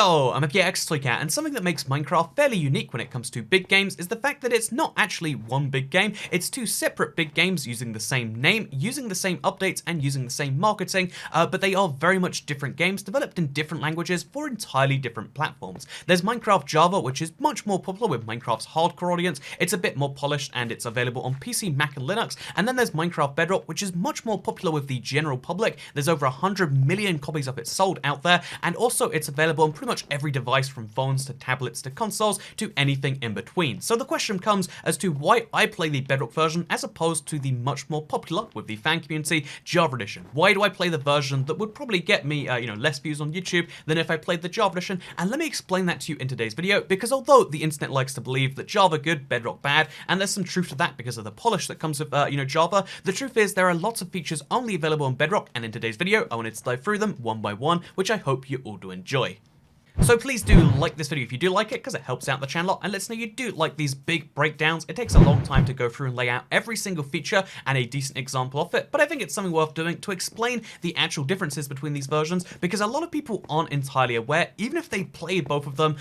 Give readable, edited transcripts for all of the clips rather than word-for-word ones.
Hello, I'm Toycat, and something that makes Minecraft fairly unique when it comes to big games is the fact that it's not actually one big game, it's two separate big games using the same name, using the same updates, and using the same marketing, but they are very much different games developed in different languages for entirely different platforms. There's Minecraft Java, which is much more popular with Minecraft's hardcore audience, it's a bit more polished and it's available on PC, Mac, and Linux, and then there's Minecraft Bedrock, which is much more popular with the general public. There's over 100 million copies of it sold out there, and also it's available on pretty much every device from phones to tablets to consoles to anything in between. So the question comes as to why I play the Bedrock version as opposed to the much more popular with the fan community Java edition. Why do I play the version that would probably get me less views on YouTube than if I played the Java edition? And let me explain that to you in today's video, because although the internet likes to believe that Java good, Bedrock bad, and there's some truth to that because of the polish that comes with Java, the truth is there are lots of features only available on Bedrock, and in today's video I wanted to dive through them one by one, which I hope you all do enjoy. So please do like this video if you do like it, because it helps out the channel, and let's know you do like these big breakdowns. It takes a long time to go through and lay out every single feature and a decent example of it, but I think it's something worth doing to explain the actual differences between these versions, because a lot of people aren't entirely aware, even if they play both of them.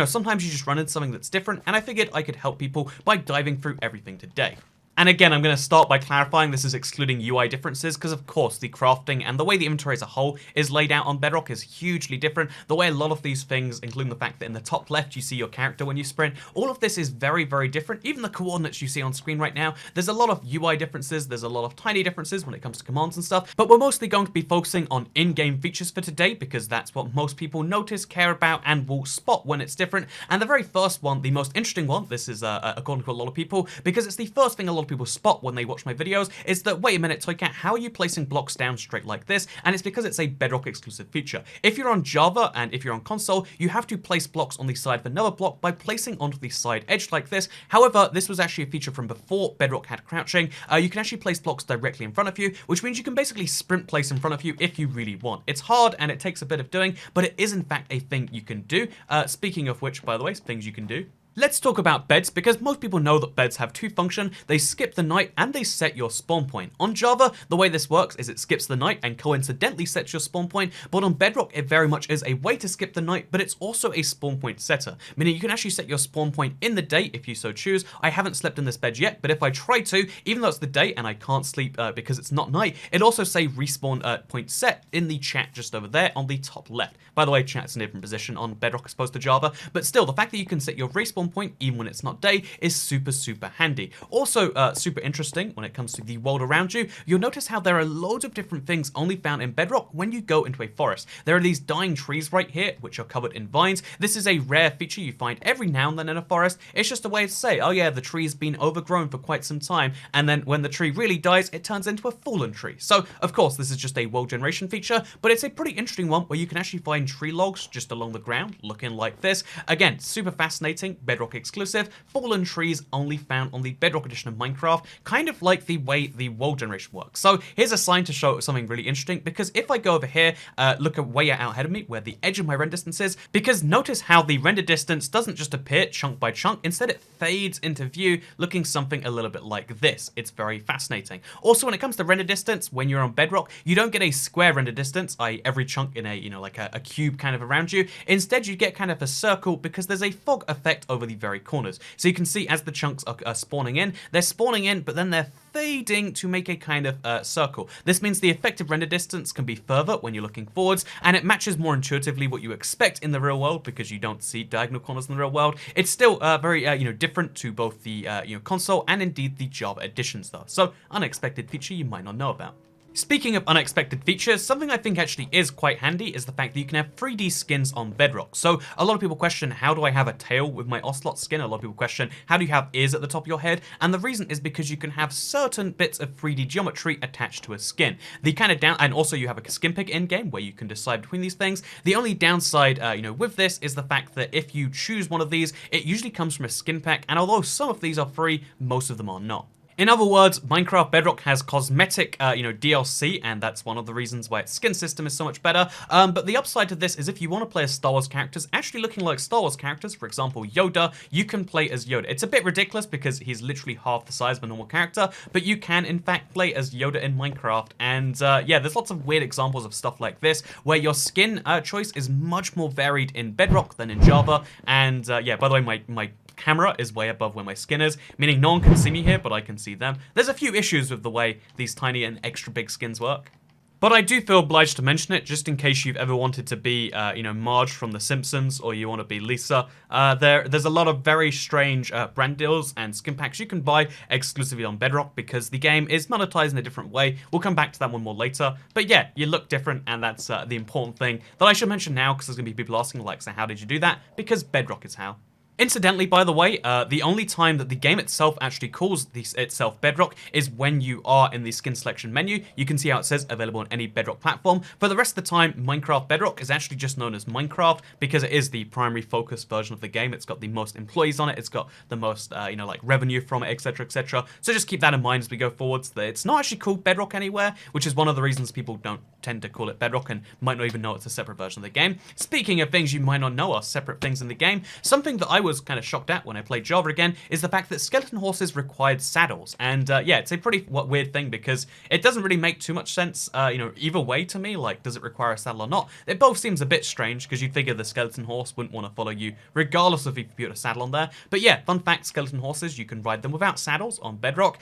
Sometimes you just run into something that's different, and I figured I could help people by diving through everything today. And again, I'm going to start by clarifying this is excluding UI differences, because of course the crafting and the way the inventory as a whole is laid out on Bedrock is hugely different. The way a lot of these things, including the fact that in the top left you see your character when you sprint, all of this is very, very different. Even the coordinates you see on screen right now, there's a lot of UI differences, there's a lot of tiny differences when it comes to commands and stuff, but we're mostly going to be focusing on in-game features for today, because that's what most people notice, care about, and will spot when it's different. And the very first one, the most interesting one, this is according to a lot of people, because it's the first thing a lot of people spot when they watch my videos, is that, wait a minute, Toycat, how are you placing blocks down straight like this? And it's because it's a Bedrock exclusive feature. If you're on Java and if you're on console, you have to place blocks on the side of another block by placing onto the side edge like this. However, this was actually a feature from before Bedrock had crouching. You can actually place blocks directly in front of you, which means you can basically sprint place in front of you if you really want. It's hard and it takes a bit of doing, but it is in fact a thing you can do. Speaking of which, by the way, things you can do. Let's talk about beds, because most people know that beds have two functions. They skip the night and they set your spawn point. On Java, the way this works is it skips the night and coincidentally sets your spawn point, but on Bedrock it very much is a way to skip the night, but it's also a spawn point setter, meaning you can actually set your spawn point in the day if you so choose. I haven't slept in this bed yet, but if I try to, even though it's the day and I can't sleep because it's not night, it'll also say respawn point set in the chat just over there on the top left. By the way, chat's in a different position on Bedrock as opposed to Java, but still, the fact that you can set your respawn point even when it's not day is super handy. Also super interesting when it comes to the world around you, you'll notice how there are loads of different things only found in Bedrock when you go into a forest. There are these dying trees right here which are covered in vines. This is a rare feature you find every now and then in a forest. It's just a way to say, oh yeah, the tree's been overgrown for quite some time, and then when the tree really dies, it turns into a fallen tree. So of course this is just a world generation feature, but it's a pretty interesting one where you can actually find tree logs just along the ground looking like this. Again, super fascinating, Bedrock exclusive, fallen trees only found on the Bedrock edition of Minecraft, kind of like the way the world generation works. So here's a sign to show something really interesting, because if I go over here, look at way out ahead of me where the edge of my render distance is, because notice how the render distance doesn't just appear chunk by chunk, instead it fades into view looking something a little bit like this. It's very fascinating. Also, when it comes to render distance, when you're on Bedrock, you don't get a square render distance, i.e. every chunk in a, like a cube kind of around you. Instead, you get kind of a circle, because there's a fog effect over the very corners. So you can see as the chunks are spawning in, they're spawning in, but then they're fading to make a kind of circle. This means the effective render distance can be further when you're looking forwards, and it matches more intuitively what you expect in the real world, because you don't see diagonal corners in the real world. It's still very different to both the console and indeed the Java editions though. So unexpected feature you might not know about. Speaking of unexpected features, something I think actually is quite handy is the fact that you can have 3D skins on Bedrock. So a lot of people question, how do I have a tail with my Ocelot skin? A lot of people question, how do you have ears at the top of your head? And the reason is because you can have certain bits of 3D geometry attached to a skin. The kind of and also you have a skin pick in-game where you can decide between these things. The only downside, with this is the fact that if you choose one of these, it usually comes from a skin pack, and although some of these are free, most of them are not. In other words, Minecraft Bedrock has cosmetic, DLC, and that's one of the reasons why its skin system is so much better. But the upside to this is if you want to play as Star Wars characters, actually looking like Star Wars characters, for example, Yoda, you can play as Yoda. It's a bit ridiculous because he's literally half the size of a normal character, but you can, in fact, play as Yoda in Minecraft. And yeah, there's lots of weird examples of stuff like this, where your skin choice is much more varied in Bedrock than in Java. And yeah, by the way, my camera is way above where my skin is, meaning no one can see me here, but I can see them. There's a few issues with the way these tiny and extra big skins work. But I do feel obliged to mention it, just in case you've ever wanted to be, Marge from The Simpsons, or you want to be Lisa. There's a lot of very strange brand deals and skin packs you can buy exclusively on Bedrock, because the game is monetized in a different way. We'll come back to that one more later. But yeah, you look different, and that's the important thing that I should mention now, because there's going to be people asking, like, so how did you do that? Because Bedrock is how. Incidentally, by the way, the only time that the game itself actually calls itself Bedrock is when you are in the skin selection menu. You can see how it says available on any Bedrock platform. For the rest of the time, Minecraft Bedrock is actually just known as Minecraft because it is the primary focus version of the game. It's got the most employees on it. It's got the most, like revenue from it, etc., etc. So just keep that in mind as we go forwards. That it's not actually called Bedrock anywhere, which is one of the reasons people don't tend to call it Bedrock and might not even know it's a separate version of the game. Speaking of things you might not know are separate things in the game, something that I was kind of shocked at when I played Java again is the fact that skeleton horses required saddles. And yeah, it's a pretty weird thing because it doesn't really make too much sense, either way to me. Like, does it require a saddle or not? It both seems a bit strange because you'd figure the skeleton horse wouldn't want to follow you regardless of if you put a saddle on there. But yeah, fun fact, skeleton horses, you can ride them without saddles on Bedrock.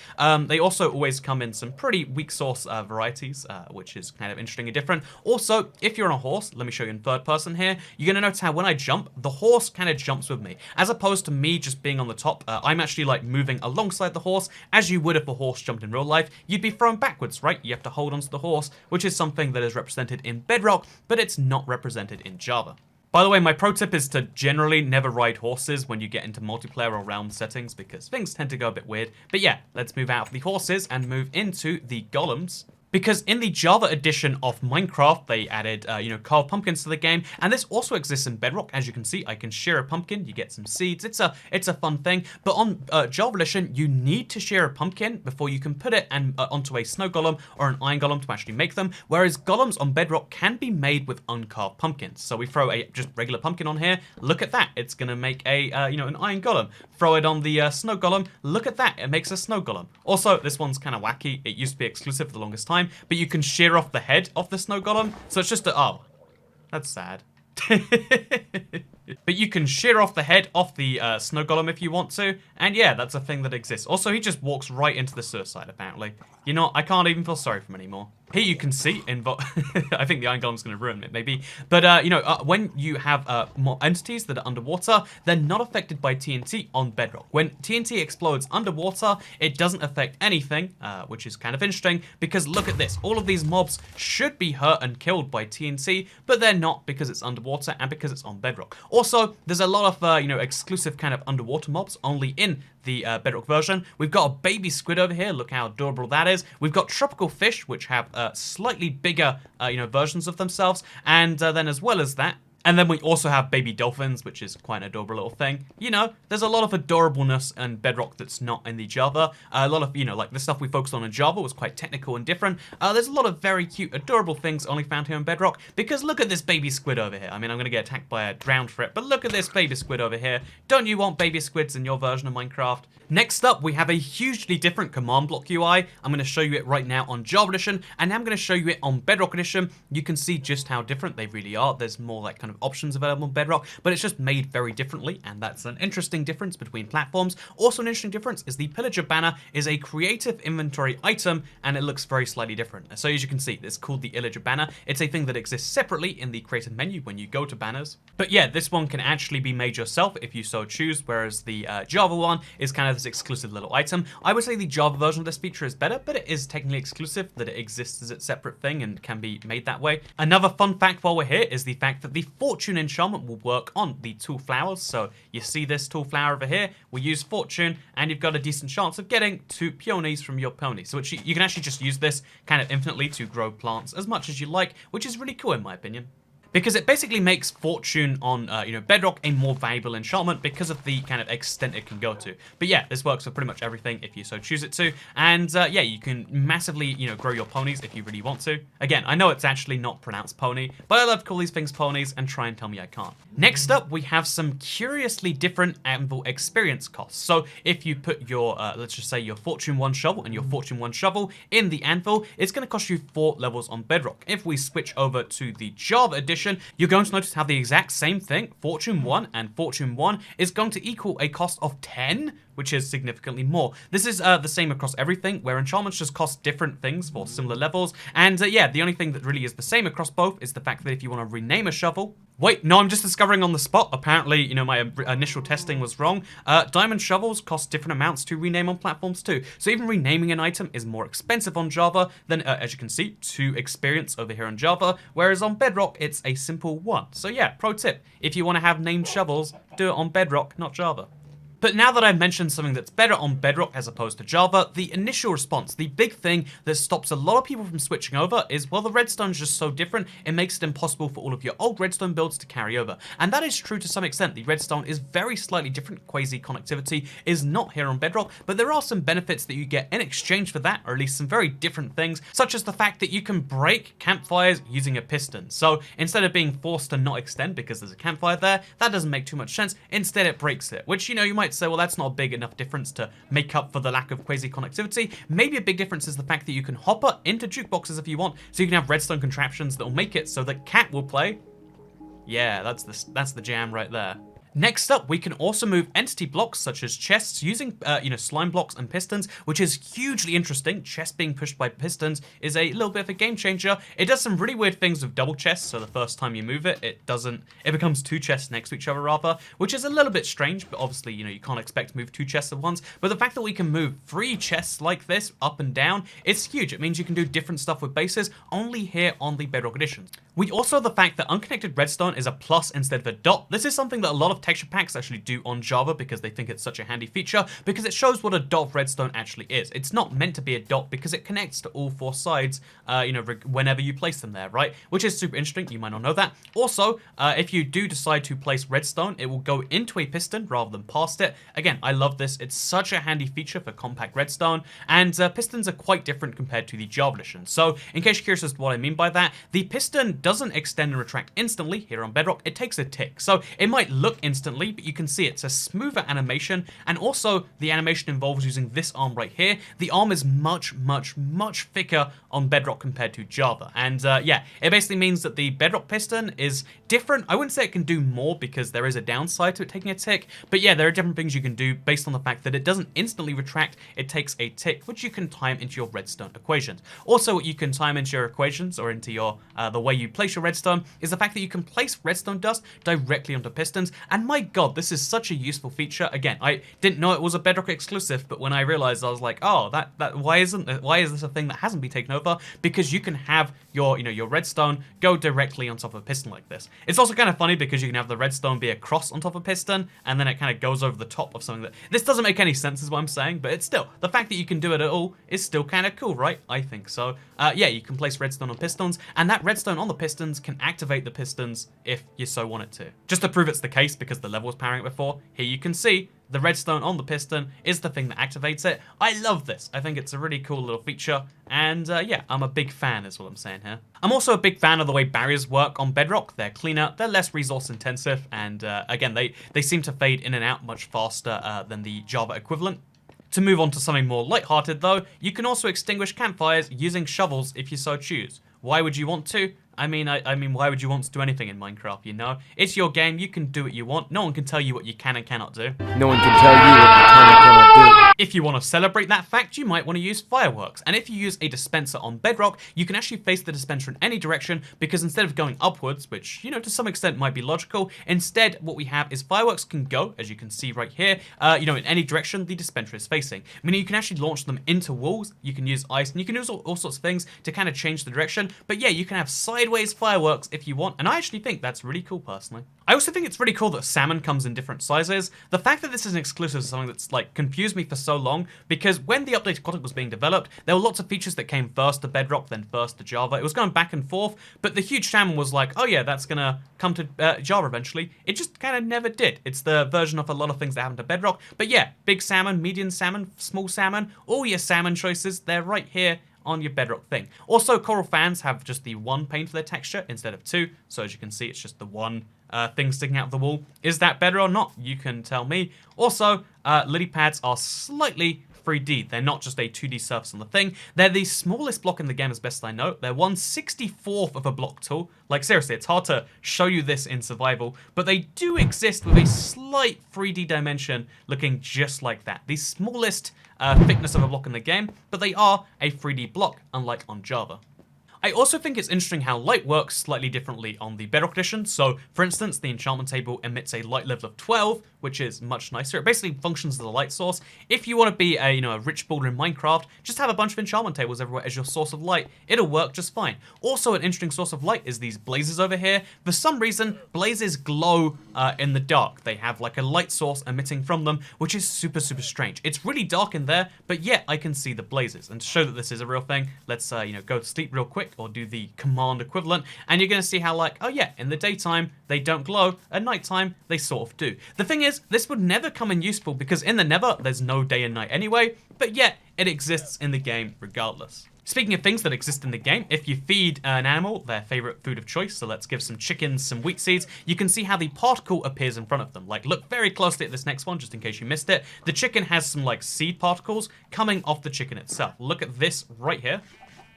They also always come in some pretty weak source varieties, which is kind of interesting and different. Also, if you're on a horse, let me show you in third person here, you're going to notice how when I jump, the horse kind of jumps with me. As opposed to me just being on the top, I'm actually like moving alongside the horse, as you would if a horse jumped in real life. You'd be thrown backwards, right? You have to hold onto the horse, which is something that is represented in Bedrock, but it's not represented in Java. By the way, my pro tip is to generally never ride horses when you get into multiplayer or realm settings, because things tend to go a bit weird. But yeah, let's move out of the horses and move into the golems. Because in the Java edition of Minecraft, they added, carved pumpkins to the game, and this also exists in Bedrock. As you can see, I can shear a pumpkin, you get some seeds. It's a fun thing. But on Java edition, you need to shear a pumpkin before you can put it onto a snow golem or an iron golem to actually make them. Whereas golems on Bedrock can be made with uncarved pumpkins. So we throw a just regular pumpkin on here. Look at that, it's gonna make a an iron golem. Throw it on the snow golem. Look at that, it makes a snow golem. Also, this one's kind of wacky. It used to be exclusive for the longest time, but you can shear off the head of the snow golem. So it's just oh, that's sad. But you can shear off the head off the snow golem if you want to, and yeah, that's a thing that exists. Also, he just walks right into the suicide, apparently. You know, I can't even feel sorry for him anymore. Here you can see, I think the iron golem's going to ruin it, maybe. But, when you have more entities that are underwater, they're not affected by TNT on Bedrock. When TNT explodes underwater, it doesn't affect anything, which is kind of interesting, because look at this. All of these mobs should be hurt and killed by TNT, but they're not because it's underwater and because it's on Bedrock. Also, there's a lot of, exclusive kind of underwater mobs only in the Bedrock version. We've got a baby squid over here. Look how adorable that is. We've got tropical fish, which have slightly bigger, versions of themselves. And then as well as that, and then we also have baby dolphins, which is quite an adorable little thing. There's a lot of adorableness in Bedrock that's not in the Java. A lot of, like the stuff we focused on in Java was quite technical and different. There's a lot of very cute, adorable things only found here in Bedrock, because look at this baby squid over here. I mean, I'm going to get attacked by a drowned for it, but look at this baby squid over here. Don't you want baby squids in your version of Minecraft? Next up, we have a hugely different command block UI. I'm going to show you it right now on Java Edition, and now I'm going to show you it on Bedrock Edition. You can see just how different they really are. There's more like kind of options available on Bedrock, but it's just made very differently, and that's an interesting difference between platforms. Also, an interesting difference is the pillager banner is a creative inventory item, and it looks very slightly different. So as you can see, it's called the pillager banner. It's a thing that exists separately in the creative menu when you go to banners. But yeah, this one can actually be made yourself if you so choose, whereas the Java one is kind of this exclusive little item. I would say the Java version of this feature is better, but it is technically exclusive, that it exists as its separate thing and can be made that way. Another fun fact while we're here is the fact that the fortune enchantment will work on the tool flowers. So you see this tool flower over here, we use fortune, and you've got a decent chance of getting 2 peonies from your pony. So you can actually just use this kind of infinitely to grow plants as much as you like, which is really cool in my opinion. because it basically makes fortune on, Bedrock a more valuable enchantment because of the kind of extent it can go to. But yeah, this works for pretty much everything if you so choose it to. And yeah, you can massively, grow your ponies if you really want to. Again, I know it's actually not pronounced pony, but I love to call these things ponies and try and tell me I can't. Next up, we have some curiously different anvil experience costs. So if you put your, let's just say your Fortune 1 shovel and your Fortune 1 shovel in the anvil, it's going to cost you 4 levels on Bedrock. If we switch over to the Java edition, you're going to notice how the exact same thing, Fortune 1 and Fortune 1, is going to equal a cost of 10, which is significantly more. This is the same across everything, where enchantments just cost different things for similar levels. And yeah, the only thing that really is the same across both is the fact that if you want to rename a shovel... Wait, no, I'm just discovering on the spot. Apparently, my initial testing was wrong. Diamond shovels cost different amounts to rename on platforms too. So even renaming an item is more expensive on Java than, as you can see, 2 experience over here on Java, whereas on Bedrock, it's a simple 1. So yeah, pro tip, if you want to have named shovels, do it on Bedrock, not Java. But now that I've mentioned something that's better on Bedrock as opposed to Java, the initial response, the big thing that stops a lot of people from switching over is, well, the redstone's just so different, it makes it impossible for all of your old redstone builds to carry over. And that is true to some extent. The redstone is very slightly different. Quasi connectivity is not here on Bedrock, but there are some benefits that you get in exchange for that, or at least some very different things, such as the fact that you can break campfires using a piston. So instead of being forced to not extend because there's a campfire there, that doesn't make too much sense. Instead, it breaks it, which, you might say, well, that's not a big enough difference to make up for the lack of quasi connectivity. Maybe a big difference is the fact that you can hopper into jukeboxes if you want, so you can have redstone contraptions that will make it so that Cat will play. Yeah, that's the jam right there. Next up, we can also move entity blocks such as chests using, slime blocks and pistons, which is hugely interesting. Chests being pushed by pistons is a little bit of a game changer. It does some really weird things with double chests, so the first time you move it, it becomes 2 chests next to each other rather, which is a little bit strange, but obviously, you can't expect to move 2 chests at once. But the fact that we can move 3 chests like this up and down, it's huge. It means you can do different stuff with bases only here on the Bedrock editions. We also have the fact that unconnected redstone is a plus instead of a dot. This is something that a lot of texture packs actually do on Java because they think it's such a handy feature, because it shows what a dot of redstone actually is. It's not meant to be a dot because it connects to all 4 sides, whenever you place them there, right? Which is super interesting. You might not know that. Also, if you do decide to place redstone, it will go into a piston rather than past it. Again, I love this. It's such a handy feature for compact redstone, and pistons are quite different compared to the Java edition. So, in case you're curious as to what I mean by that, the piston doesn't extend and retract instantly here on Bedrock. It takes a tick. So, it might look instantly, but you can see it's a smoother animation, and also the animation involves using this arm right here. The arm is much, much, much thicker on Bedrock compared to Java, and yeah, it basically means that the Bedrock piston is different. I wouldn't say it can do more because there is a downside to it taking a tick, but yeah, there are different things you can do based on the fact that it doesn't instantly retract, it takes a tick, which you can time into your redstone equations. Also, what you can time into your equations, or into your the way you place your redstone, is the fact that you can place redstone dust directly onto pistons, and my god, this is such a useful feature. Again, I didn't know it was a Bedrock exclusive, but when I realized, I was like, oh, why is this a thing that hasn't been taken over? Because you can have your, your redstone go directly on top of a piston like this. It's also kind of funny because you can have the redstone be a cross on top of a piston, and then it kind of goes over the top of something that... This doesn't make any sense is what I'm saying, but it's still, the fact that you can do it at all is still kind of cool, right? I think so. Yeah, you can place redstone on pistons, and that redstone on the pistons can activate the pistons if you so want it to. Just to prove it's the case, because the level was powering it before, here you can see the redstone on the piston is the thing that activates it. I love this. I think it's a really cool little feature, and yeah, I'm a big fan is what I'm saying here. I'm also a big fan of the way barriers work on Bedrock. They're cleaner, they're less resource intensive, and again, they seem to fade in and out much faster than the Java equivalent. To move on to something more lighthearted though, you can also extinguish campfires using shovels if you so choose. Why would you want to? I mean, why would you want to do anything in Minecraft, you know? It's your game, you can do what you want. No one can tell you what you can and cannot do. No one can tell you what you can and cannot do. If you want to celebrate that fact, you might want to use fireworks. And if you use a dispenser on Bedrock, you can actually face the dispenser in any direction, because instead of going upwards, which, to some extent might be logical, instead what we have is fireworks can go, as you can see right here, in any direction the dispenser is facing. Meaning you can actually launch them into walls, you can use ice, and you can use all sorts of things to kind of change the direction. But yeah, you can have sideways sideways fireworks if you want, and I actually think that's really cool personally. I also think it's really cool that salmon comes in different sizes. The fact that this is an exclusive is something that's like confused me for so long, because when the updated content was being developed, there were lots of features that came first to Bedrock, then first to Java. It was going back and forth, but the huge salmon was like, oh yeah, that's gonna come to Java eventually. It just kind of never did. It's the version of a lot of things that happen to Bedrock, but yeah, big salmon, medium salmon, small salmon, all your salmon choices, they're right here on your Bedrock thing. Also, Coral fans have just the one pane for their texture instead of two, so as you can see, it's just the one thing sticking out of the wall. Is that better or not? You can tell me. Also, lily pads are slightly 3D. They're not just a 2D surface on the thing. They're the smallest block in the game as best I know. They're 1/64th of a block tool. Like seriously, it's hard to show you this in survival, but they do exist with a slight 3D dimension looking just like that. The smallest thickness of a block in the game, but they are a 3D block, unlike on Java. I also think it's interesting how light works slightly differently on the Bedrock edition. So, for instance, the enchantment table emits a light level of 12, which is much nicer. It basically functions as a light source. If you want to be a rich builder in Minecraft, just have a bunch of enchantment tables everywhere as your source of light. It'll work just fine. Also, an interesting source of light is these blazes over here. For some reason, blazes glow in the dark. They have like a light source emitting from them, which is super, super strange. It's really dark in there, but yet I can see the blazes. And to show that this is a real thing, let's go to sleep real quick, or do the command equivalent, and you're going to see how, like, oh yeah, in the daytime they don't glow, at nighttime they sort of do. The thing is, this would never come in useful because in the Nether there's no day and night anyway, but yet it exists in the game regardless. Speaking of things that exist in the game, if you feed an animal their favorite food of choice, so let's give some chickens some wheat seeds, you can see how the particle appears in front of them. Like, look very closely at this next one, just in case you missed it. The chicken has some, like, seed particles coming off the chicken itself. Look at this right here.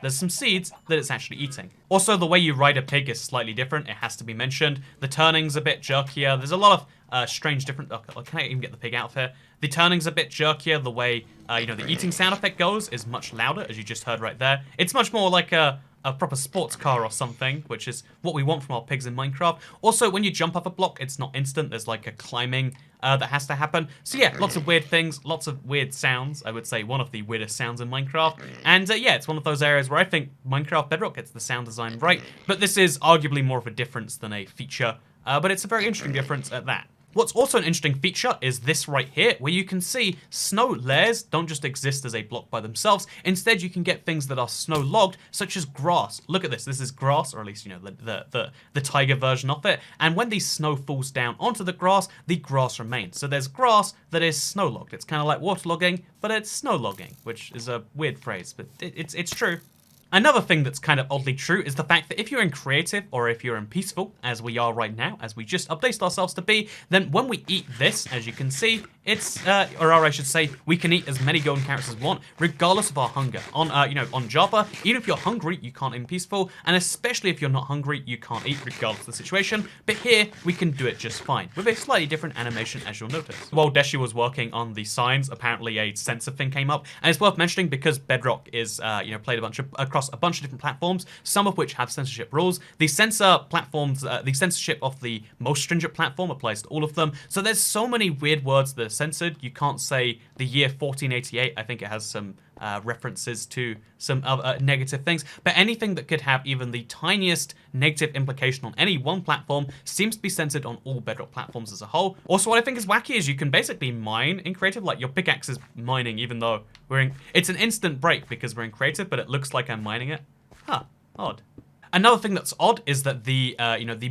There's some seeds that it's actually eating. Also, the way you ride a pig is slightly different. It has to be mentioned. The turning's a bit jerkier. There's a lot of strange different... Oh, can I even get the pig out of here? The turning's a bit jerkier. The way, the eating sound effect goes is much louder, as you just heard right there. It's much more like a proper sports car or something, which is what we want from our pigs in Minecraft. Also, when you jump off a block, it's not instant. There's like a climbing that has to happen. So yeah, lots of weird things, lots of weird sounds. I would say one of the weirdest sounds in Minecraft. And yeah, it's one of those areas where I think Minecraft Bedrock gets the sound design right. But this is arguably more of a difference than a feature. But it's a very interesting difference at that. What's also an interesting feature is this right here, where you can see snow layers don't just exist as a block by themselves. Instead, you can get things that are snow logged, such as grass. Look at this. This is grass, or at least, the tiger version of it. And when the snow falls down onto the grass remains. So there's grass that is snow logged. It's kind of like water logging, but it's snow logging, which is a weird phrase, but it's true. Another thing that's kind of oddly true is the fact that if you're in creative or if you're in peaceful, as we are right now, as we just updated ourselves to be, then when we eat this, as you can see, it's, or I should say, we can eat as many golden carrots as we want, regardless of our hunger. On Java, even if you're hungry, you can't eat in peaceful, and especially if you're not hungry, you can't eat regardless of the situation. But here, we can do it just fine, with a slightly different animation, as you'll notice. While Deshi was working on the signs, apparently a censor thing came up, and it's worth mentioning because Bedrock is, played across a bunch of different platforms, some of which have censorship rules. The censor platforms, the censorship of the most stringent platform applies to all of them. So there's so many weird words that are censored. You can't say the year 1488. I think it has some references to some negative things, but anything that could have even the tiniest negative implication on any one platform seems to be censored on all Bedrock platforms as a whole. Also, what I think is wacky is you can basically mine in creative, like your pickaxe is mining even though it's an instant break because we're in creative, but it looks like I'm mining it. Huh, odd. Another thing that's odd is that the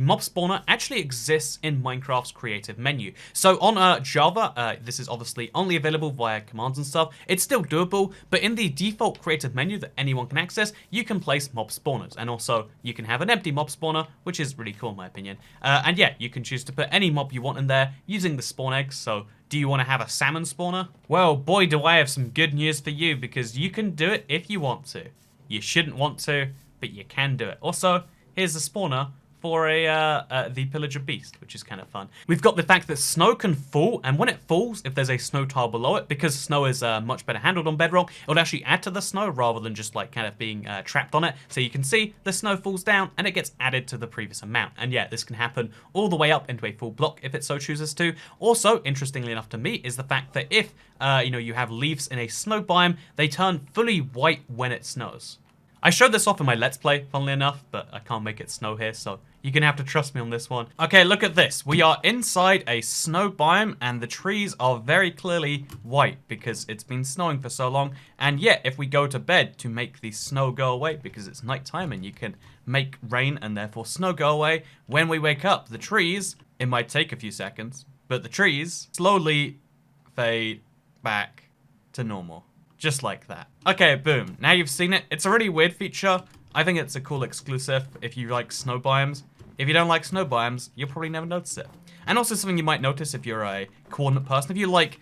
mob spawner actually exists in Minecraft's creative menu. So on Java, this is obviously only available via commands and stuff. It's still doable, but in the default creative menu that anyone can access, you can place mob spawners. And also, you can have an empty mob spawner, which is really cool in my opinion. And yeah, you can choose to put any mob you want in there using the spawn eggs. So do you want to have a salmon spawner? Well, boy, do I have some good news for you, because you can do it if you want to. You shouldn't want to, but you can do it. Also, here's a spawner for the pillager beast, which is kind of fun. We've got the fact that snow can fall, and when it falls, if there's a snow tile below it, because snow is much better handled on Bedrock, it would actually add to the snow rather than just like kind of being trapped on it. So you can see the snow falls down and it gets added to the previous amount. And yeah, this can happen all the way up into a full block if it so chooses to. Also, interestingly enough to me, is the fact that if you have leaves in a snow biome, they turn fully white when it snows. I showed this off in my Let's Play, funnily enough, but I can't make it snow here, so you're gonna have to trust me on this one. Okay, look at this. We are inside a snow biome, and the trees are very clearly white because it's been snowing for so long. And yet, if we go to bed to make the snow go away, because it's nighttime and you can make rain and therefore snow go away, when we wake up, the trees, it might take a few seconds, but the trees slowly fade back to normal. Just like that. Okay, boom. Now you've seen it. It's a really weird feature. I think it's a cool exclusive if you like snow biomes. If you don't like snow biomes, you'll probably never notice it. And also something you might notice if you're a coordinate person. If you like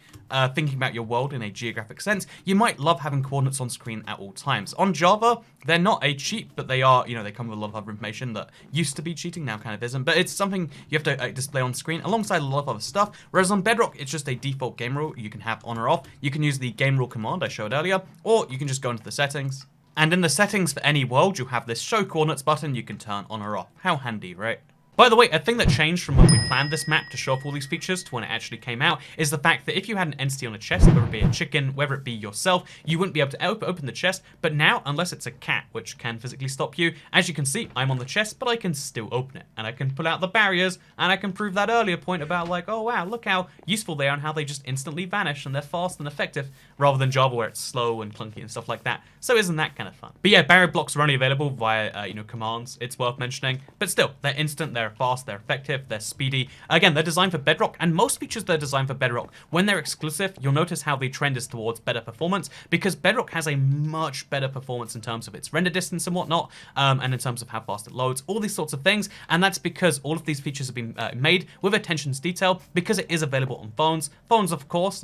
thinking about your world in a geographic sense, you might love having coordinates on screen at all times. On Java, they're not a cheat, but they are, you know, they come with a lot of other information that used to be cheating, now kind of isn't. But it's something you have to display on screen alongside a lot of other stuff. Whereas on Bedrock, it's just a default game rule you can have on or off. You can use the game rule command I showed earlier, or you can just go into the settings. And in the settings for any world, you have this show coordinates button you can turn on or off. How handy, right? By the way, a thing that changed from when we planned this map to show off all these features to when it actually came out is the fact that if you had an entity on a chest, whether it be a chicken, whether it be yourself, you wouldn't be able to open the chest. But now, unless it's a cat, which can physically stop you, as you can see, I'm on the chest, but I can still open it. And I can pull out the barriers, and I can prove that earlier point about like, oh wow, look how useful they are and how they just instantly vanish and they're fast and effective, rather than Java where it's slow and clunky and stuff like that. So isn't that kind of fun? But yeah, barrier blocks are only available via, commands. It's worth mentioning. But still, they're instant, they're fast, they're effective, they're speedy. Again, they're designed for Bedrock, and most features that are designed for Bedrock, when they're exclusive, you'll notice how the trend is towards better performance, because Bedrock has a much better performance in terms of its render distance and whatnot, and in terms of how fast it loads, all these sorts of things. And that's because all of these features have been made with attention to detail, because it is available on phones. Phones, of course,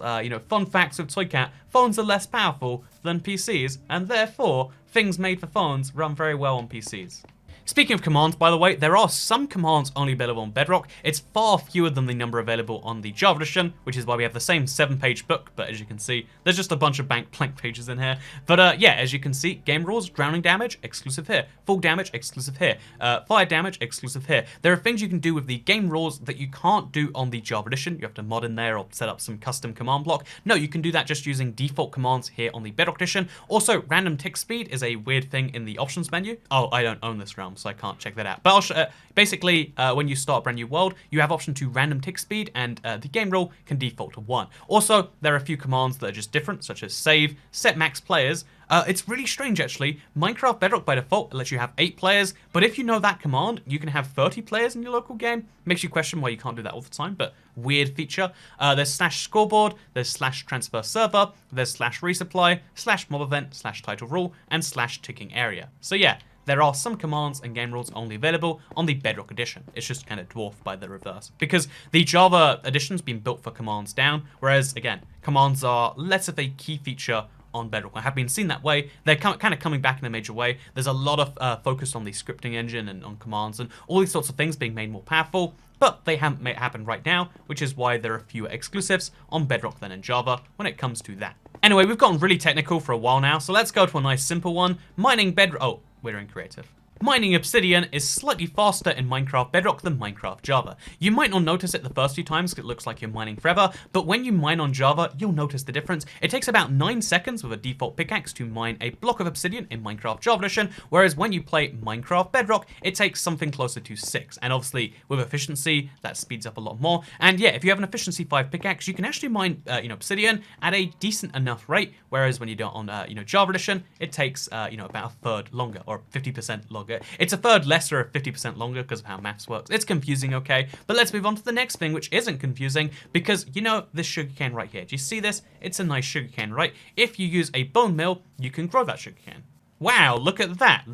fun facts with Toycat, phones are less powerful than PCs, and therefore, things made for phones run very well on PCs. Speaking of commands, by the way, there are some commands only available on Bedrock. It's far fewer than the number available on the Java edition, which is why we have the same 7-page book, but as you can see, there's just a bunch of blank pages in here. But yeah, as you can see, game rules, drowning damage, exclusive here. Full damage, exclusive here. Fire damage, exclusive here. There are things you can do with the game rules that you can't do on the Java edition. You have to mod in there or set up some custom command block. No, you can do that just using default commands here on the Bedrock edition. Also, random tick speed is a weird thing in the options menu. Oh, I don't own this realm, so I can't check that out. But I'll basically, when you start a brand new world, you have option to random tick speed, and the game rule can default to 1. Also, there are a few commands that are just different, such as save, set max players. It's really strange, actually. Minecraft Bedrock by default lets you have 8 players, but if you know that command, you can have 30 players in your local game. Makes you question why you can't do that all the time, but weird feature. There's slash scoreboard, there's slash transfer server, there's slash resupply, slash mob event, slash title rule, and slash ticking area. So yeah, there are some commands and game rules only available on the Bedrock edition. It's just kind of dwarfed by the reverse, because the Java edition's been built for commands down, whereas, again, commands are less of a key feature on Bedrock. I have been seen that way. They're kind of coming back in a major way. There's a lot of focus on the scripting engine and on commands and all these sorts of things being made more powerful, but they haven't made it happen right now, which is why there are fewer exclusives on Bedrock than in Java when it comes to that. Anyway, we've gotten really technical for a while now, so let's go to a nice simple one. Mining Bedrock. Oh, we're in creative. Mining obsidian is slightly faster in Minecraft Bedrock than Minecraft Java. You might not notice it the first few times because it looks like you're mining forever, but when you mine on Java, you'll notice the difference. It takes about 9 seconds with a default pickaxe to mine a block of obsidian in Minecraft Java edition, whereas when you play Minecraft Bedrock, it takes something closer to 6. And obviously, with efficiency, that speeds up a lot more. And yeah, if you have an efficiency 5 pickaxe, you can actually mine obsidian at a decent enough rate, whereas when you do it on Java edition, it takes about a third longer, or 50% longer. It's a third less or 50% longer because of how maths works. It's confusing, okay? But let's move on to the next thing, which isn't confusing, because this sugarcane right here. Do you see this? It's a nice sugarcane, right? If you use a bone mill, you can grow that sugarcane. Wow, look at that.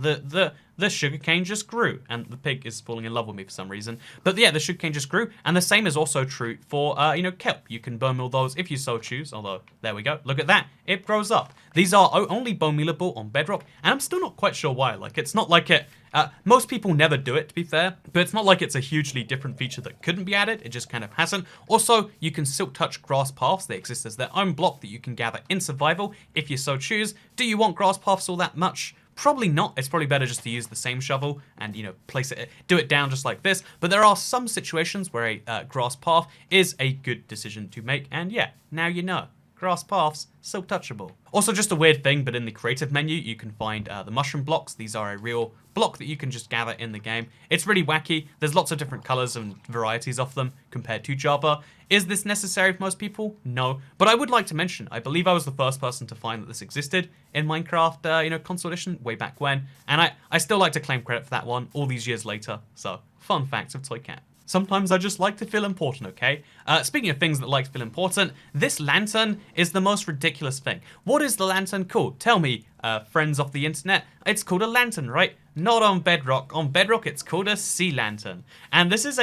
The sugarcane just grew, and the pig is falling in love with me for some reason. But yeah, the sugarcane just grew, and the same is also true for, kelp. You can bone meal those if you so choose, although, there we go. Look at that. It grows up. These are only bone mealable on Bedrock, and I'm still not quite sure why. Like, it's not like it... most people never do it, to be fair, but it's not like it's a hugely different feature that couldn't be added. It just kind of hasn't. Also, you can silk touch grass paths. They exist as their own block that you can gather in survival if you so choose. Do you want grass paths all that much? Probably not. It's probably better just to use the same shovel and, place it, do it down just like this. But there are some situations where a grass path is a good decision to make. And yeah, now you know. grass paths, still touchable. Also, just a weird thing, but in the creative menu, you can find the mushroom blocks. These are a real block that you can just gather in the game. It's really wacky. There's lots of different colors and varieties of them compared to Java. Is this necessary for most people? No. But I would like to mention, I believe I was the first person to find that this existed in Minecraft, console edition way back when. And I still like to claim credit for that one all these years later. So, fun facts of ToyCat. Sometimes I just like to feel important, okay? Speaking of things that like to feel important, this lantern is the most ridiculous thing. What is the lantern called? Tell me, friends of the internet. It's called a lantern, right? Not on Bedrock. On Bedrock, it's called a sea lantern. And this is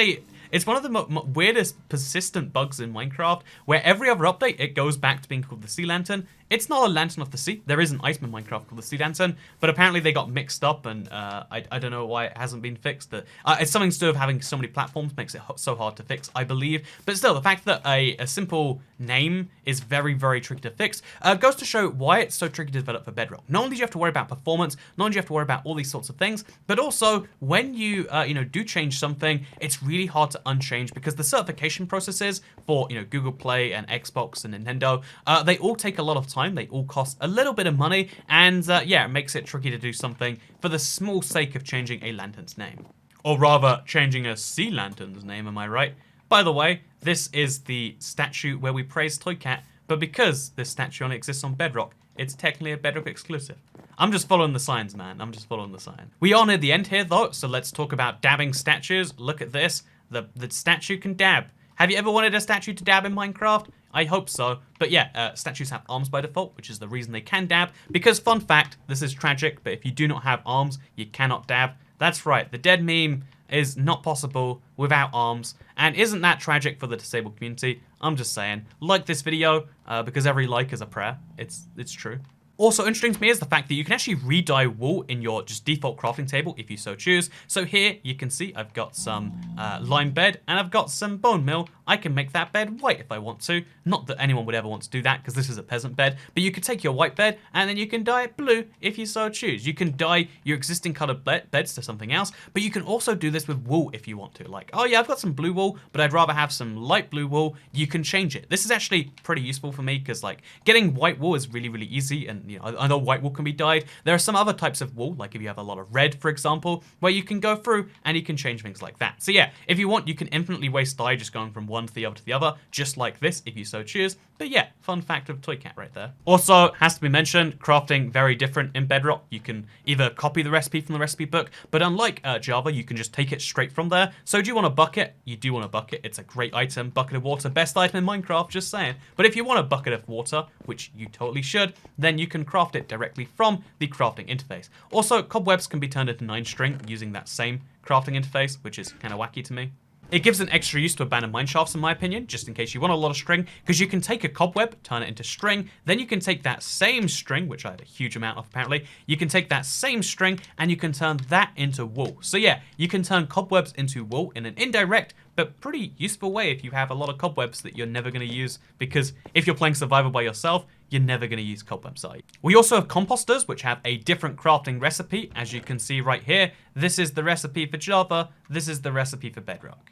it's one of the weirdest persistent bugs in Minecraft, where every other update, it goes back to being called the sea lantern. It's not a lantern of the sea. There is an item in Minecraft called the sea lantern, but apparently they got mixed up, and I don't know why it hasn't been fixed. It's something to do with having so many platforms makes it so hard to fix, I believe. But still, the fact that a simple name is very, very tricky to fix goes to show why it's so tricky to develop for Bedrock. Not only do you have to worry about performance, not only do you have to worry about all these sorts of things, but also when you do change something, it's really hard to unchange, because the certification processes for Google Play and Xbox and Nintendo, they all take a lot of time. They all cost a little bit of money, and yeah, it makes it tricky to do something for the small sake of changing a lantern's name. Or rather, changing a sea lantern's name, am I right? By the way, this is the statue where we praise ToyCat, but because this statue only exists on Bedrock, it's technically a Bedrock exclusive. I'm just following the signs, man. I'm just following the sign. We are near the end here, though, so let's talk about dabbing statues. Look at this. The statue can dab. Have you ever wanted a statue to dab in Minecraft? I hope so. But yeah, statues have arms by default, which is the reason they can dab. Because, fun fact, this is tragic, but if you do not have arms, you cannot dab. That's right, the dead meme is not possible without arms. And isn't that tragic for the disabled community? I'm just saying. Like this video, because every like is a prayer. It's true. Also interesting to me is the fact that you can actually re-dye wool in your just default crafting table if you so choose. So here you can see I've got some lime bed and I've got some bone meal. I can make that bed white if I want to. Not that anyone would ever want to do that because this is a peasant bed, but you could take your white bed and then you can dye it blue if you so choose. You can dye your existing colored beds to something else, but you can also do this with wool if you want to. Like, oh yeah, I've got some blue wool, but I'd rather have some light blue wool. You can change it. This is actually pretty useful for me because like getting white wool is really, really easy, and I know white wool can be dyed. There are some other types of wool, like if you have a lot of red, for example, where you can go through and you can change things like that. So yeah, if you want, you can infinitely waste dye just going from one to the other, just like this, if you so choose. But yeah, fun fact of ToyCat right there. Also, has to be mentioned, crafting very different in Bedrock. You can either copy the recipe from the recipe book, but unlike Java, you can just take it straight from there. So do you want a bucket? You do want a bucket. It's a great item. Bucket of water, best item in Minecraft, just saying. But if you want a bucket of water, which you totally should, then you can craft it directly from the crafting interface. Also, cobwebs can be turned into 9-string using that same crafting interface, which is kind of wacky to me. It gives an extra use to abandoned mineshafts, in my opinion, just in case you want a lot of string, because you can take a cobweb, turn it into string, then you can take that same string, which I have a huge amount of apparently, you can take that same string and you can turn that into wool. So yeah, you can turn cobwebs into wool in an indirect but pretty useful way if you have a lot of cobwebs that you're never going to use, because if you're playing survival by yourself, you're never going to use cobwebs, are you? We also have composters, which have a different crafting recipe, as you can see right here. This is the recipe for Java, this is the recipe for Bedrock.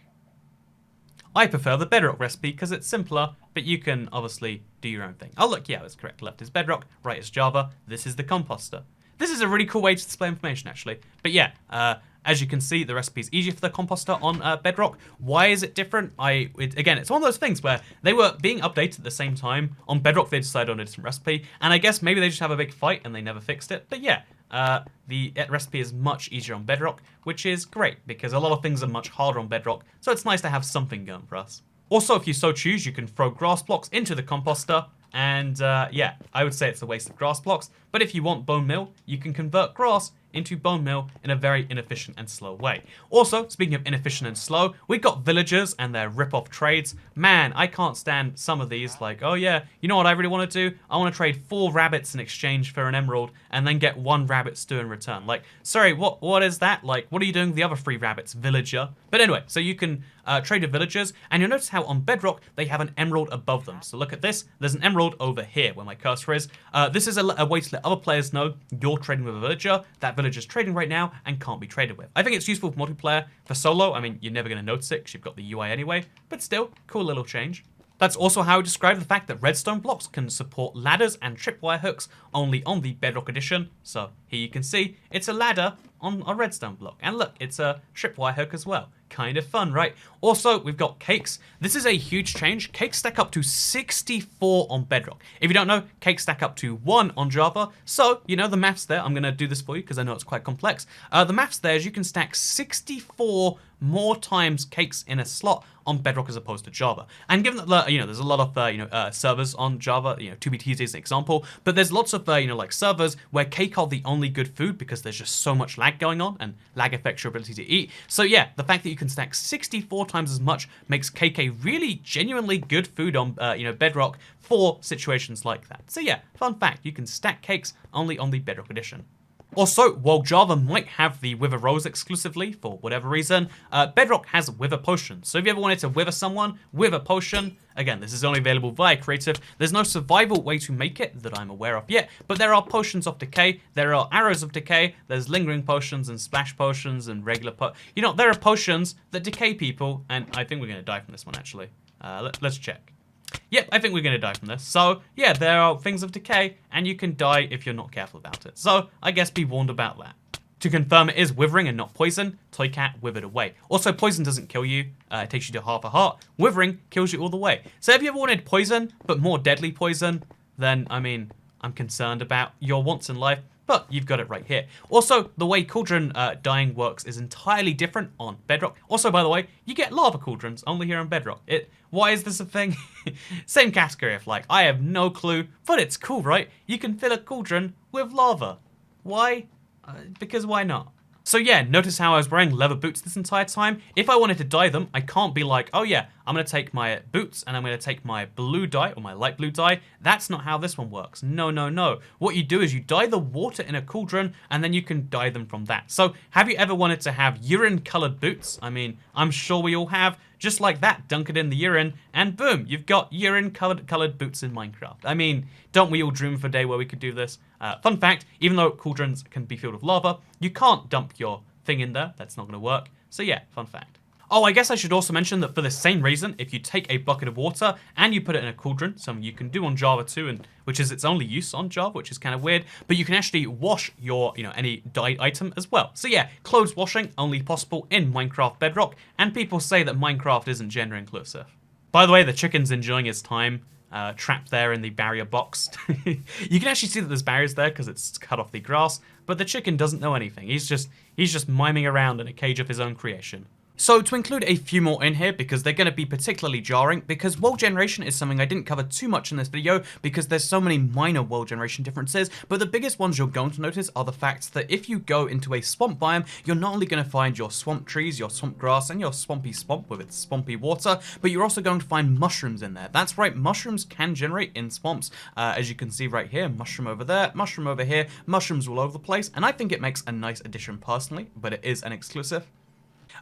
I prefer the Bedrock recipe because it's simpler, but you can obviously do your own thing. Oh look, yeah, that's correct. Left is Bedrock, right is Java, this is the composter. This is a really cool way to display information, actually. But yeah, as you can see, the recipe is easier for the composter on Bedrock. Why is it different? Again, it's one of those things where they were being updated at the same time. On Bedrock, they decided on a different recipe, and I guess maybe they just have a big fight and they never fixed it. But yeah, the recipe is much easier on Bedrock, which is great because a lot of things are much harder on Bedrock, so it's nice to have something going for us. Also, if you so choose, you can throw grass blocks into the composter, and yeah, I would say it's a waste of grass blocks, but if you want bone meal, you can convert grass into bone meal in a very inefficient and slow way. Also, speaking of inefficient and slow, we've got villagers and their rip-off trades. Man, I can't stand some of these, like, oh yeah, you know what I really want to do? I want to trade 4 rabbits in exchange for an emerald and then get 1 rabbit stew in return. Like, sorry, what is that? Like, what are you doing with the other 3 rabbits, villager? But anyway, so you can trade with villagers, and you'll notice how on Bedrock, they have an emerald above them. So look at this, there's an emerald over here where my cursor is. This is a way to let other players know you're trading with a villager. That villager's trading right now and can't be traded with. I think it's useful for multiplayer. For solo, I mean, you're never going to notice it because you've got the UI anyway, but still, cool little change. That's also how I describe the fact that redstone blocks can support ladders and tripwire hooks only on the Bedrock edition. So here you can see it's a ladder on a redstone block. And look, it's a tripwire hook as well. Kind of fun, right? Also, we've got cakes. This is a huge change. Cakes stack up to 64 on Bedrock. If you don't know, cakes stack up to 1 on Java. So, you know the maths there. I'm going to do this for you because I know it's quite complex. The maths there is you can stack 64 more times cakes in a slot on Bedrock as opposed to Java. And given that, there's a lot of, servers on Java, 2BTZ is an example, but there's lots of, like servers where cake are the only good food because there's just so much lag going on and lag affects your ability to eat. So yeah, the fact that you can stack 64 times as much makes cake a really genuinely good food on, Bedrock for situations like that. So yeah, fun fact, you can stack cakes only on the Bedrock edition. Also, while Java might have the Wither Rose exclusively, for whatever reason, Bedrock has Wither Potions. So if you ever wanted to wither someone, Wither Potion, again, this is only available via Creative. There's no survival way to make it that I'm aware of yet, but there are Potions of Decay, there are Arrows of Decay, there's Lingering Potions and Splash Potions and regular there are potions that decay people, and I think we're going to die from this one, actually. Let's check. Yep, I think we're going to die from this. So, yeah, there are things of decay, and you can die if you're not careful about it. So, I guess be warned about that. To confirm it is withering and not poison, Toycat withered away. Also, poison doesn't kill you. It takes you to half a heart. Withering kills you all the way. So, if you ever wanted poison, but more deadly poison, then, I'm concerned about your wants in life. But you've got it right here. Also, the way cauldron dying works is entirely different on Bedrock. Also, by the way, you get lava cauldrons only here on Bedrock. Why is this a thing? Same category of like, I have no clue, but it's cool, right? You can fill a cauldron with lava. Why? Because why not? So yeah, notice how I was wearing leather boots this entire time. If I wanted to dye them, I can't be like, oh yeah, I'm going to take my boots and I'm going to take my blue dye or my light blue dye. That's not how this one works. No, no, no. What you do is you dye the water in a cauldron and then you can dye them from that. So have you ever wanted to have urine colored boots? I'm sure we all have. Just like that, dunk it in the urine, and boom, you've got urine-colored boots in Minecraft. Don't we all dream of a day where we could do this? Fun fact, even though cauldrons can be filled with lava, you can't dump your thing in there. That's not going to work. So yeah, fun fact. Oh, I guess I should also mention that for the same reason, if you take a bucket of water and you put it in a cauldron, something you can do on Java too, and which is its only use on Java, which is kind of weird, but you can actually wash your, any dyed item as well. So yeah, clothes washing only possible in Minecraft Bedrock, and people say that Minecraft isn't gender inclusive. By the way, the chicken's enjoying his time, trapped there in the barrier box. You can actually see that there's barriers there because it's cut off the grass, but the chicken doesn't know anything. He's just miming around in a cage of his own creation. So to include a few more in here, because they're going to be particularly jarring, because world generation is something I didn't cover too much in this video, because there's so many minor world generation differences, but the biggest ones you're going to notice are the fact that if you go into a swamp biome, you're not only going to find your swamp trees, your swamp grass, and your swampy swamp with its swampy water, but you're also going to find mushrooms in there. That's right, mushrooms can generate in swamps, as you can see right here, mushroom over there, mushroom over here, mushrooms all over the place, and I think it makes a nice addition personally, but it is an exclusive.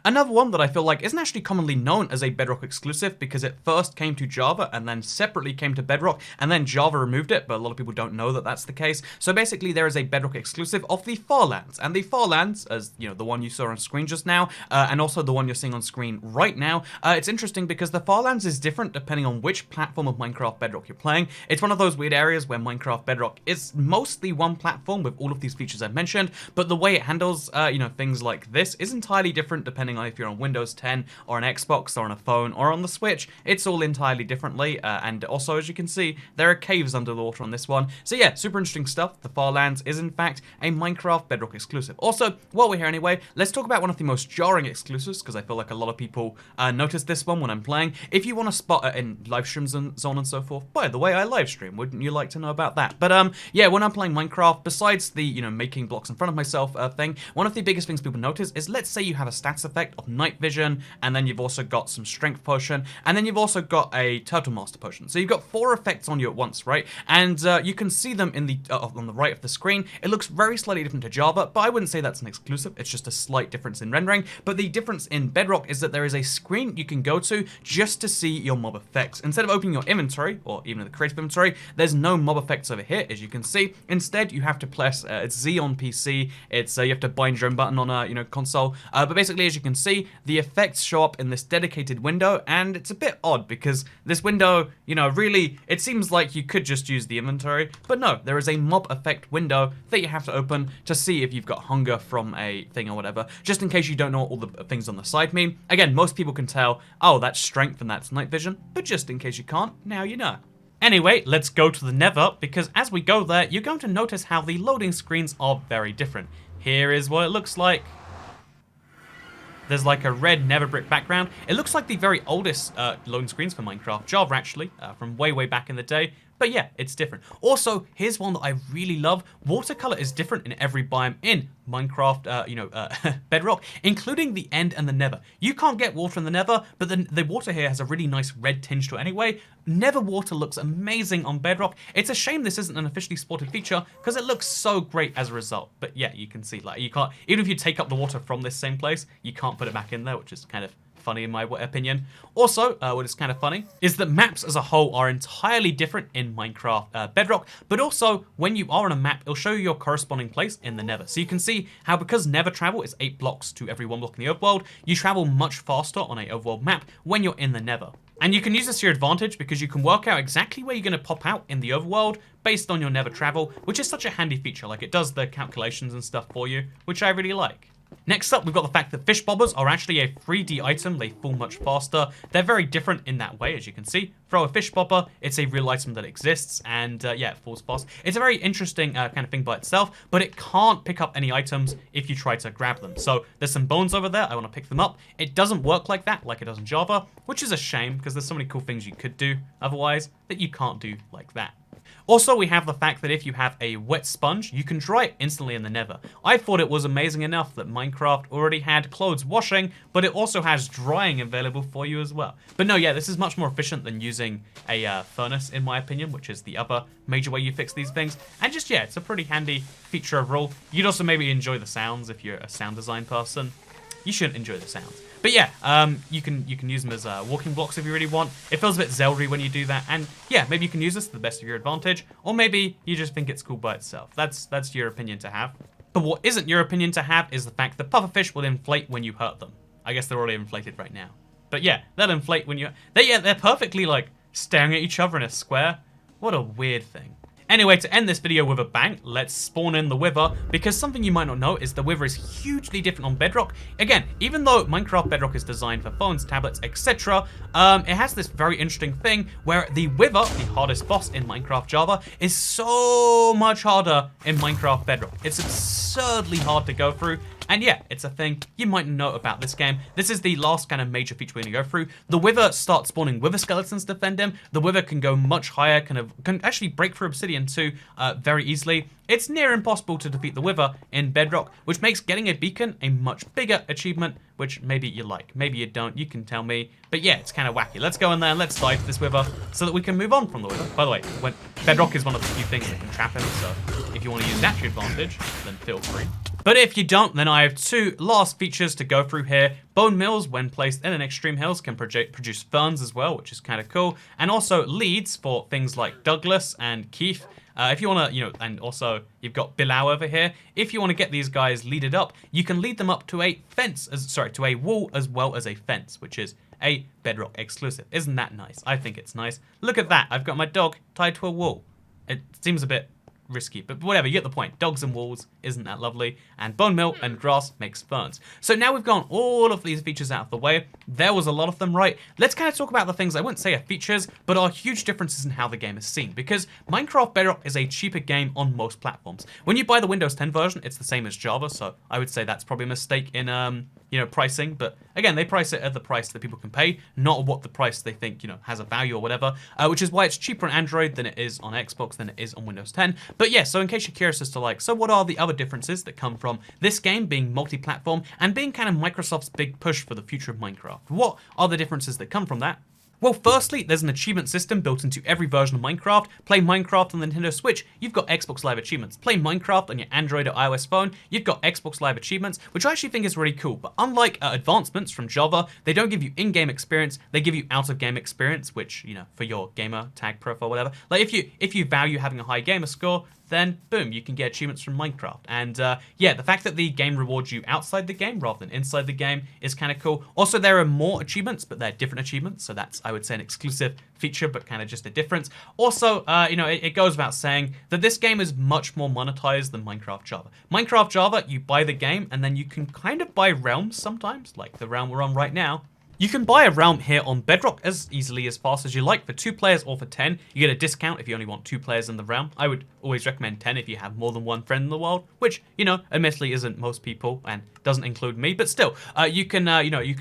Another one that I feel like isn't actually commonly known as a Bedrock exclusive because it first came to Java and then separately came to Bedrock and then Java removed it, but a lot of people don't know that that's the case. So basically there is a Bedrock exclusive of the Farlands, and the Farlands, as the one you saw on screen just now, and also the one you're seeing on screen right now, it's interesting because the Farlands is different depending on which platform of Minecraft Bedrock you're playing. It's one of those weird areas where Minecraft Bedrock is mostly one platform with all of these features I've mentioned, but the way it handles, things like this is entirely different depending on if you're on Windows 10 or an Xbox or on a phone or on the Switch. It's all entirely differently, and also as you can see there are caves under the water on this one. So yeah, super interesting stuff. The Farlands is in fact a Minecraft Bedrock exclusive. Also, while we're here anyway, let's talk about one of the most jarring exclusives because I feel like a lot of people notice this one when I'm playing. If you want to spot it in live streams and so on and so forth, by the way, I live stream, wouldn't you like to know about that? But yeah, when I'm playing Minecraft, besides the making blocks in front of myself thing, one of the biggest things people notice is, let's say you have a stats effect of night vision, and then you've also got some strength potion, and then you've also got a turtle master potion. So you've got 4 effects on you at once, right? And you can see them in the on the right of the screen. It looks very slightly different to Java, but I wouldn't say that's an exclusive. It's just a slight difference in rendering. But the difference in Bedrock is that there is a screen you can go to just to see your mob effects. Instead of opening your inventory, or even the creative inventory, there's no mob effects over here, as you can see. Instead, you have to press it's Z on PC. It's you have to bind your own button on a console. But basically, as you can see, the effects show up in this dedicated window, and it's a bit odd because this window, you know, really, it seems like you could just use the inventory, but no, there is a mob effect window that you have to open to see if you've got hunger from a thing or whatever, just in case you don't know what all the things on the side mean. Again, most people can tell, oh, that's strength and that's night vision, but just in case you can't, now you know. Anyway, let's go to the Nether, because as we go there, you're going to notice how the loading screens are very different. Here is what it looks like. There's like a red Nether brick background. It looks like the very oldest loading screens for Minecraft, Java actually, from way back in the day. But yeah, it's different. Also, here's one that I really love. Watercolor is different in every biome in Minecraft, Bedrock, including the end and the Nether. You can't get water in the Nether, but the water here has a really nice red tinge to it anyway. Nether water looks amazing on Bedrock. It's a shame this isn't an officially supported feature because it looks so great as a result. But yeah, you can see, like, you can't, even if you take up the water from this same place, you can't put it back in there, which is kind of funny in my opinion. Also, what is kind of funny is that maps as a whole are entirely different in Minecraft Bedrock, but also when you are on a map, it'll show you your corresponding place in the Nether. So you can see how because Nether travel is 8 blocks to every 1 block in the overworld, you travel much faster on a overworld map when you're in the Nether. And you can use this to your advantage because you can work out exactly where you're going to pop out in the overworld based on your Nether travel, which is such a handy feature. Like, it does the calculations and stuff for you, which I really like. Next up, we've got the fact that fish bobbers are actually a 3D item. They fall much faster. They're very different in that way, as you can see. Throw a fish bobber, it's a real item that exists, and yeah, it falls fast. It's a very interesting kind of thing by itself, but it can't pick up any items if you try to grab them. So there's some bones over there. I want to pick them up. It doesn't work like that, like it does in Java, which is a shame because there's so many cool things you could do otherwise that you can't do like that. Also, we have the fact that if you have a wet sponge, you can dry it instantly in the Nether. I thought it was amazing enough that Minecraft already had clothes washing, but it also has drying available for you as well. But no, yeah, this is much more efficient than using a furnace, in my opinion, which is the other major way you fix these things. And just, yeah, it's a pretty handy feature overall. You'd also maybe enjoy the sounds if you're a sound design person. You shouldn't enjoy the sounds. But yeah, you can use them as walking blocks if you really want. It feels a bit Zelda-y when you do that, and yeah, maybe you can use this to the best of your advantage, or maybe you just think it's cool by itself. That's your opinion to have. But what isn't your opinion to have is the fact that pufferfish will inflate when you hurt them. I guess they're already inflated right now. But yeah, they'll inflate when you... They're perfectly, like, staring at each other in a square. What a weird thing. Anyway, to end this video with a bang, let's spawn in the Wither, because something you might not know is the Wither is hugely different on Bedrock. Again, even though Minecraft Bedrock is designed for phones, tablets, etc., it has this very interesting thing where the Wither, the hardest boss in Minecraft Java, is so much harder in Minecraft Bedrock. It's absurdly hard to go through. And yeah, it's a thing you might know about this game. This is the last kind of major feature we're going to go through. The Wither starts spawning Wither skeletons to defend him. The Wither can go much higher, can actually break through obsidian too very easily. It's near impossible to defeat the Wither in Bedrock, which makes getting a beacon a much bigger achievement, which maybe you like, maybe you don't, you can tell me. But yeah, it's kind of wacky. Let's go in there and let's dive this Wither so that we can move on from the Wither. By the way, Bedrock is one of the few things that can trap him, so if you want to use that to your advantage, then feel free. But if you don't, then I have 2 last features to go through here. Bone mills, when placed in an extreme hills, can produce ferns as well, which is kind of cool. And also leads for things like Douglas and Keith. If you want to, and also you've got Bilal over here. If you want to get these guys leaded up, you can lead them up to a to a wall as well as a fence, which is a Bedrock exclusive. Isn't that nice? I think it's nice. Look at that. I've got my dog tied to a wall. It seems a bit risky, but whatever, you get the point. Dogs and walls, isn't that lovely? And bone meal and grass makes ferns. So now we've gone all of these features out of the way. There was a lot of them, right? Let's kind of talk about the things I wouldn't say are features, but are huge differences in how the game is seen, because Minecraft Bedrock is a cheaper game on most platforms. When you buy the Windows 10 version, it's the same as Java, so I would say that's probably a mistake in pricing, but again, they price it at the price that people can pay, not what the price they think, has a value or whatever, which is why it's cheaper on Android than it is on Xbox, than it is on Windows 10. But yeah, so in case you're curious as to so what are the other differences that come from this game being multi-platform and being kind of Microsoft's big push for the future of Minecraft? What are the differences that come from that? Well, firstly, there's an achievement system built into every version of Minecraft. Play Minecraft on the Nintendo Switch, you've got Xbox Live achievements. Play Minecraft on your Android or iOS phone, you've got Xbox Live achievements, which I actually think is really cool. But unlike advancements from Java, they don't give you in-game experience, they give you out-of-game experience, which, you know, for your gamer tag profile, whatever. Like, if you value having a high gamer score, then boom, you can get achievements from Minecraft. And yeah, the fact that the game rewards you outside the game rather than inside the game is kind of cool. Also, there are more achievements, but they're different achievements, so that's, I would say, an exclusive feature, but kind of just a difference. Also, you know, it goes without saying that this game is much more monetized than Minecraft Java. Minecraft Java, you buy the game, and then you can kind of buy realms sometimes, like the realm we're on right now. You can buy a realm here on Bedrock as easily as fast as you like for 2 players or for 10. You get a discount if you only want 2 players in the realm. I would always recommend 10 if you have more than one friend in the world, which, you know, admittedly isn't most people and doesn't include me, but still, you can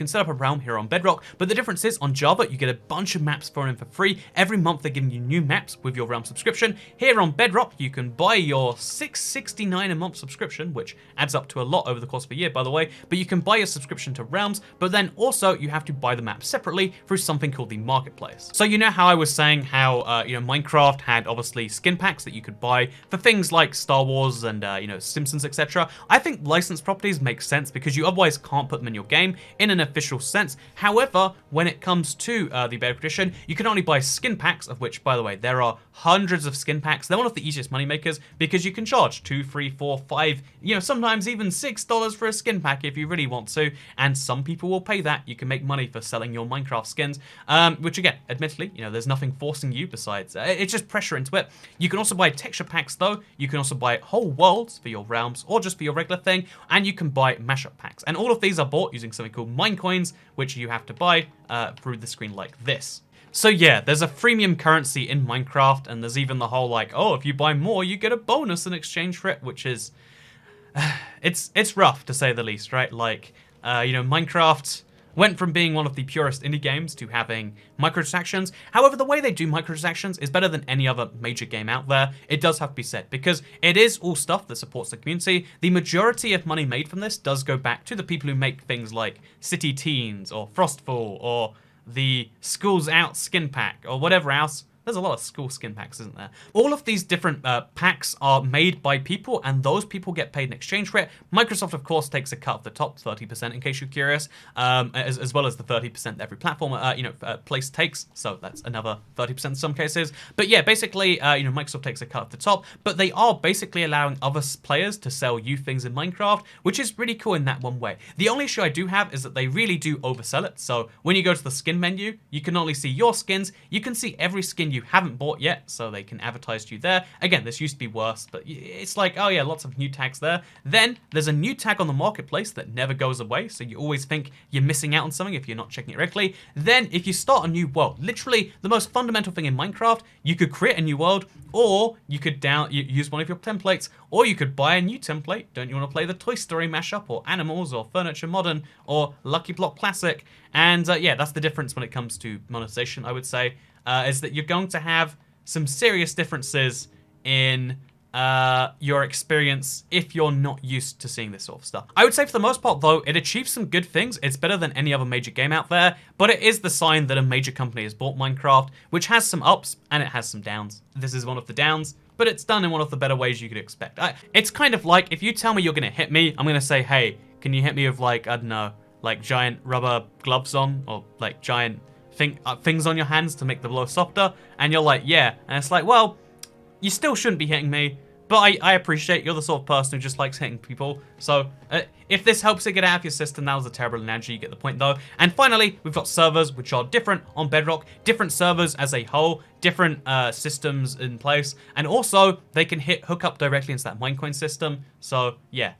set up a realm here on Bedrock. But the difference is on Java, you get a bunch of maps thrown in for free. Every month they're giving you new maps with your realm subscription. Here on Bedrock, you can buy your $6.69 a month subscription, which adds up to a lot over the course of a year, by the way. But you can buy your subscription to realms, but then also you have to buy the map separately through something called the marketplace. So you know how I was saying how you know, Minecraft had obviously skin packs that you could buy for things like Star Wars and you know, Simpsons, etc. I think licensed properties make sense because you otherwise can't put them in your game in an official sense. However, when it comes to the Bedrock Edition, you can only buy skin packs, of which, by the way, there are hundreds of skin packs. They're one of the easiest moneymakers because you can charge $2, $3, $4, $5, you know, sometimes even $6 for a skin pack if you really want to, and some people will pay that. You can make money for selling your Minecraft skins, which again, admittedly, you know, there's nothing forcing you besides, it's just pressure into it. You can also buy texture packs though, you can also buy whole worlds for your realms or just for your regular thing, and you can buy mashup packs. And all of these are bought using something called Minecoins, which you have to buy through the screen like this. So yeah, there's a freemium currency in Minecraft, and there's even the whole like, oh, if you buy more, you get a bonus in exchange for it, which is, it's rough to say the least, right? Like, you know, Minecraft went from being one of the purest indie games to having microtransactions. However, the way they do microtransactions is better than any other major game out there. It does have to be said, because it is all stuff that supports the community. The majority of money made from this does go back to the people who make things like City Teens or Frostfall or the Schools Out skin pack or whatever else. There's a lot of school skin packs, isn't there? All of these different packs are made by people, and those people get paid in exchange for it. Microsoft, of course, takes a cut of the top 30%, in case you're curious, as well as the 30% that every platform, place takes. So that's another 30% in some cases. But yeah, basically, you know, Microsoft takes a cut of the top, but they are basically allowing other players to sell you things in Minecraft, which is really cool in that one way. The only issue I do have is that they really do oversell it. So when you go to the skin menu, you can only see your skins. You can see every skin you haven't bought yet, so they can advertise to you there. Again, this used to be worse, but it's like, oh yeah, lots of new tags there. Then there's a new tag on the marketplace that never goes away, so you always think you're missing out on something if you're not checking it regularly. Then if you start a new world, literally the most fundamental thing in Minecraft, you could create a new world, or you could use one of your templates, or you could buy a new template. Don't you want to play the Toy Story mashup, or Animals, or Furniture Modern, or Lucky Block Classic? And yeah, that's the difference when it comes to monetization, I would say. Is that you're going to have some serious differences in your experience if you're not used to seeing this sort of stuff. I would say for the most part, though, it achieves some good things. It's better than any other major game out there, but it is the sign that a major company has bought Minecraft, which has some ups and it has some downs. This is one of the downs, but it's done in one of the better ways you could expect. It's kind of like, if you tell me you're going to hit me, I'm going to say, hey, can you hit me with, like, I don't know, like giant rubber gloves on, or like giant things on your hands to make the blow softer, and you're like, yeah, and it's like, well, you still shouldn't be hitting me, but I appreciate you're the sort of person who just likes hitting people, so if this helps it get out of your system, that was a terrible analogy, you get the point though. And finally, we've got servers, which are different on Bedrock, different servers as a whole, different systems in place, and also they can hook up directly into that Minecoin system. So yeah,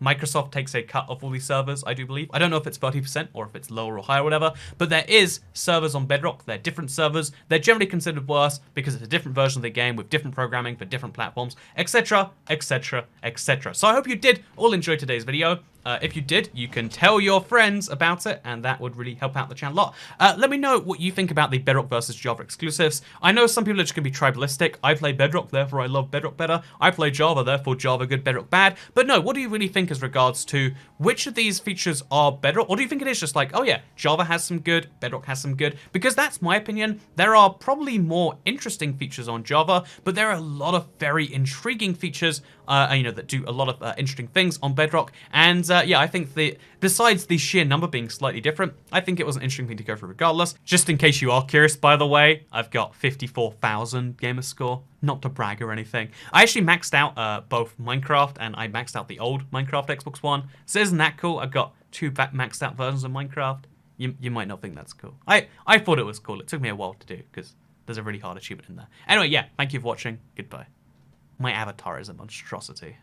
Microsoft takes a cut of all these servers, I do believe. I don't know if it's 30% or if it's lower or higher or whatever, but there is servers on Bedrock. They're different servers. They're generally considered worse because it's a different version of the game with different programming for different platforms, etc, etc, etc. So I hope you did all enjoy today's video. If you did, you can tell your friends about it, and that would really help out the channel a lot. Let me know what you think about the Bedrock versus Java exclusives. I know some people are just going to be tribalistic. I play Bedrock, therefore I love Bedrock better. I play Java, therefore Java good, Bedrock bad. But no, what do you really think as regards to which of these features are Bedrock? Or do you think it is just like, oh yeah, Java has some good, Bedrock has some good? Because that's my opinion. There are probably more interesting features on Java, but there are a lot of very intriguing features, that do a lot of interesting things on Bedrock. And yeah, I think besides the sheer number being slightly different, I think it was an interesting thing to go through regardless. Just in case you are curious, by the way, I've got 54,000 gamer score. Not to brag or anything. I actually maxed out both Minecraft and I maxed out the old Minecraft Xbox One. So isn't that cool? I've got two maxed out versions of Minecraft. You might not think that's cool. I thought it was cool. It took me a while to do because there's a really hard achievement in there. Anyway, yeah, thank you for watching. Goodbye. My avatar is a monstrosity.